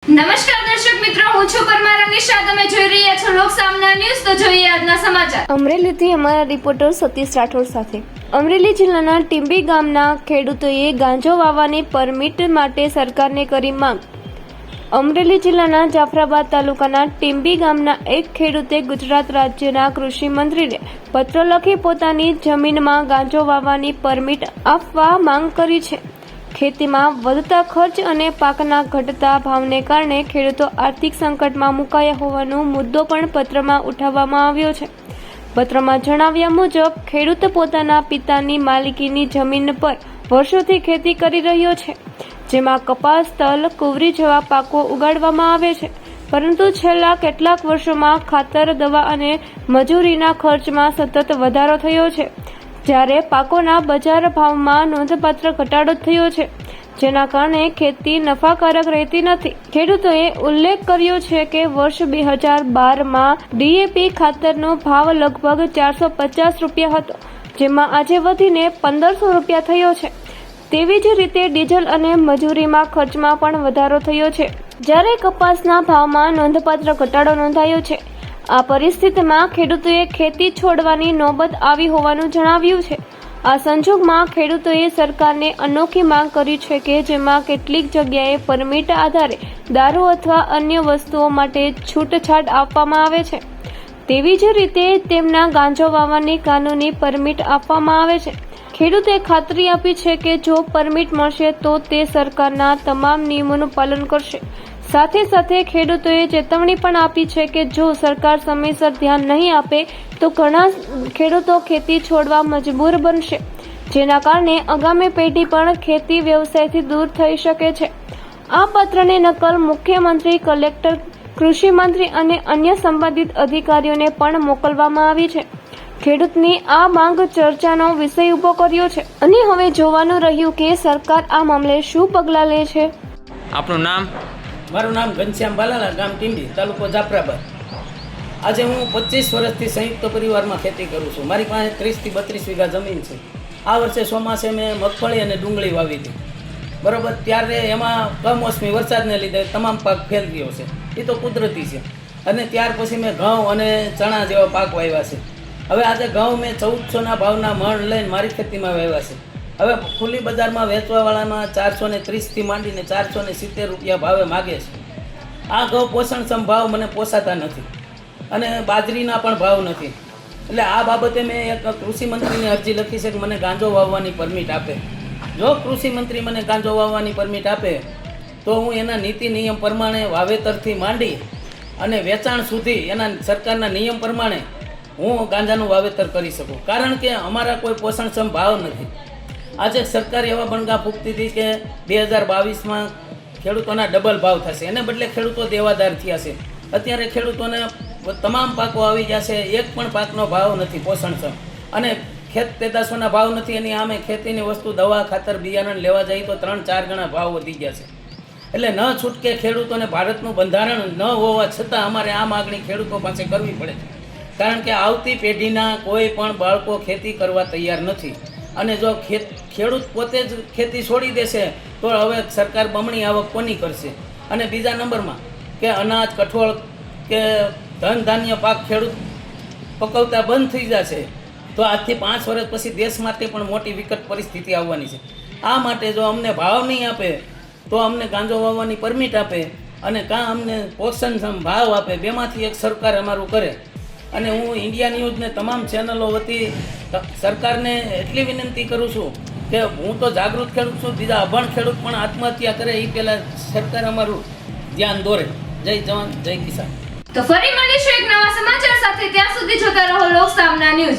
નમસ્કાર દર્શક મિત્રો, હું છું પરમાર અનિશા. તમે જોઈ રહ્યા છો લોક સામના ન્યૂઝ. તો જોઈએ આજના સમાચાર. અમરેલીથી અમારા રિપોર્ટર સતીશ રાઠોડ સાથે. અમરેલી જિલ્લાના ટીંબી ગામના ખેડૂતોએ ગાંજો વાવવાની પરમિટ માટે સરકારને કરી માંગ. અમરેલી જિલ્લાના જાફરાબાદ તાલુકાના ટીંબી ગામના એક ખેડૂતે ગુજરાત રાજ્યના કૃષિ મંત્રીને પત્ર લખી પોતાની જમીનમાં ગાંજો વાવવાની પરમિટ આપવા માંગ કરી છે. ખેતીમાં વધતા ખર્ચ અને પાકના ઘટતા ભાવને કારણે ખેડૂતો આર્થિક સંકટમાં મુકાયા હોવાનો મુદ્દો પણ પત્રમાં ઉઠાવવામાં આવ્યો છે. પત્રમાં જણાવ્યા મુજબ ખેડૂત પોતાના પિતાની માલિકીની જમીન પર વર્ષોથી ખેતી કરી રહ્યો છે, જેમાં કપાસ, તલ, કુંવરી જેવા પાકો ઉગાડવામાં આવે છે. પરંતુ છેલ્લા કેટલાક વર્ષોમાં ખાતર, દવા અને મજૂરીના ખર્ચમાં સતત વધારો થયો છે, જ્યારે પાકોના બજાર ભાવમાં નોંધપાત્ર ઘટાડો થયો છે, જેના કારણે ખેતી નફાકારક રહેતી નથી. ખેડૂતોએ ઉલ્લેખ કર્યો છે કે વર્ષ 2012માં ડીએપી ખાતરનો ભાવ લગભગ 450 રૂપિયા હતો, જેમાં આજે વધીને 1500 રૂપિયા થયો છે. તેવી જ રીતે ડીઝલ અને મજૂરીમાં ખર્ચમાં પણ વધારો થયો છે, જ્યારે કપાસના ભાવમાં નોંધપાત્ર ઘટાડો નોંધાયો છે. આ પરિસ્થિતિમાં ખેડૂતોએ ખેતી છોડવાની નોબત આવી હોવાનું જણાવ્યું છે. આ સંજોગમાં ખેડૂતોએ સરકારને અનોખી માંગ કરી છે કે જેમાં કેટલીક જગ્યાએ પરમિટ આધારે દારૂ અથવા અન્ય વસ્તુઓ માટે છૂટછાટ આપવામાં આવે છે, તેવી જ રીતે તેમના ગાંજો વાવવાની કાનૂની પરમિટ આપવામાં આવે છે. ખેડૂતે ખાતરી આપી છે કે જો પરમિટ મળશે તો તે સરકારના તમામ નિયમોનું પાલન કરશે. સાથે સાથે ખેડૂતોએ ચેતવણી પણ આપી છે કે જો સરકાર સમયસર ધ્યાન નહીં આપે તો ઘણા ખેડૂતો ખેતી છોડવા મજબૂર બનશે, જેના કારણે આગામી પેઢી પણ ખેતી વ્યવસાયથી દૂર થઈ શકે છે. આ પત્રની નકલ મુખ્યમંત્રી, કલેક્ટર, કૃષિ મંત્રી અને અન્ય સંબંધિત અધિકારીઓને પણ મોકલવામાં આવી છે. ખેડૂતની આ માંગ ચર્ચાનો વિષય ઊભો કર્યો છે અને હવે જોવાનું રહ્યું કે સરકાર આ મામલે શું પગલાં લે છે. આપનું નામ? મારું નામ ઘનશ્યામ બાલાલા, ગામ ટીંબી, તાલુકો જાફરાબાદ. આજે હું 25 વર્ષથી સંયુક્ત પરિવારમાં ખેતી કરું છું. મારી પાસે 30 થી 32 વીઘા જમીન છે. આ વર્ષે ચોમાસે મેં મગફળી અને ડુંગળી વાવી હતી, બરાબર. ત્યારે એમાં કમોસમી વરસાદને લીધે તમામ પાક ફેલ ગયો છે, એ તો કુદરતી છે. અને ત્યાર પછી મેં ઘઉં અને ચણા જેવા પાક વાવ્યા છે. હવે આજે ઘઉં મેં 1400ના ભાવના મણ લઈને મારી ખેતીમાં વાવ્યા છે. હવે ખુલ્લી બજારમાં વેચવાવાળામાં 430થી માંડીને 470 રૂપિયા ભાવે માગે છે. આ ઘઉં પોષણક્ષમ ભાવ મને પોસાતા નથી અને બાજરીના પણ ભાવ નથી. એટલે આ બાબતે મેં એક કૃષિ મંત્રીને અરજી લખી છે કે મને ગાંજો વાવવાની પરમિટ આપે. જો કૃષિ મંત્રી મને ગાંજો વાવવાની પરમિટ આપે તો હું એના નીતિ નિયમ પ્રમાણે વાવેતરથી માંડી અને વેચાણ સુધી એના સરકારના નિયમ પ્રમાણે હું ગાંજાનું વાવેતર કરી શકું. કારણ કે અમારા કોઈ પોષણક્ષમ ભાવ નથી. આજે સરકાર એવા બણગા ફૂંકતી હતી કે 2022માં ખેડૂતોના ડબલ ભાવ થશે, એને બદલે ખેડૂતો દેવાદાર થયા છે. અત્યારે ખેડૂતોને તમામ પાકો આવી ગયા છે, એક પણ પાકનો ભાવ નથી પોષણક્ષમ, અને ખેત પેદાશોના ભાવ નથી. એની આમે ખેતીની વસ્તુ, દવા, ખાતર, બિયારણ લેવા જઈએ તો 3-4 ગણા ભાવ વધી ગયા છે. એટલે ન છૂટકે ખેડૂતોને ભારતનું બંધારણ ન હોવા છતાં અમારે આ માગણી ખેડૂતો પાસે કરવી પડે છે. કારણ કે આવતી પેઢીના કોઈ પણ બાળકો ખેતી કરવા તૈયાર નથી. અને જો ખેડૂત પોતે જ ખેતી છોડી દેશે તો હવે સરકાર બમણી આવક કોની કરશે? અને બીજા નંબરમાં કે અનાજ, કઠોળ કે ધન ધાન્ય પાક ખેડૂત પકવતા બંધ થઈ જશે તો આજથી 5 વર્ષ પછી દેશ માટે પણ મોટી વિકટ પરિસ્થિતિ આવવાની છે. આ માટે જો અમને ભાવ નહીં આપે તો અમને ગાંજો વાવવાની પરમિટ આપે અને કાં અમને પોષણક્ષમ ભાવ આપે. બેમાંથી એક સરકાર અમારું કરે. અને હું ઇન્ડિયા ન્યૂઝને તમામ ચેનલો વતી સરકારને એટલી વિનંતી કરું છું કે હું તો જાગૃત ખેડૂત છું, બીજા અભણ ખેડૂત પણ આત્મહત્યા કરે એ પહેલાં સરકાર અમારું ધ્યાન દોરે. જય જવાન, જય કિસાન. તો ફરી મળીશું એક નવા સમાચાર સાથે. ત્યાં સુધી જોતા રહો લોક સામના ન્યૂઝ.